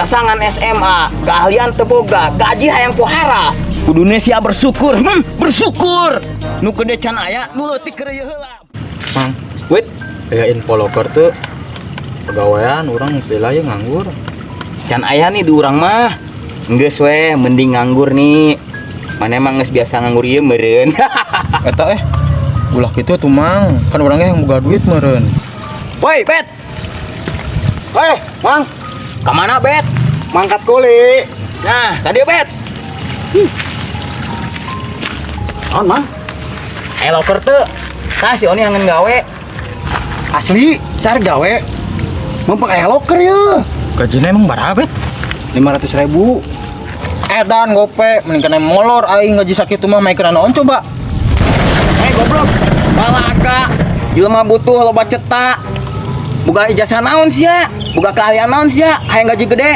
sasangan SMA, keahlian teboga, gaji hayang pohara. Kudune sia bersyukur, bersyukur. Nu gede can aya, nu leutik keur ieu heula. Mang, Wait, aya info loker tuh pegawaian orang sila ya nganggur. can aya nih di urang mah. Geus we, mending nganggur nih. Mana emang geus biasa nganggur ieu meureun. Eta ulah gitu tuh Mang, kan orangnya yang boga duit meureun. Woi, Bet. Woi, Mang. Kamana, Bet? Mangkat kuli. Nah, tadi Bet. On, Mang. Loker teu. Kasih oni angen gawe. Asli, sar gawe. Mempake loker ya. Gajinya emang berapa, Bet? 500.000. Edan gope, mending kena molor aing gaji sakitu mah main kena naon coba. Goblok. Balaga. Jelema butuh loba cetak. Boga ijazah naon sia? Boga keahlian naon sia? Hayang gaji gede.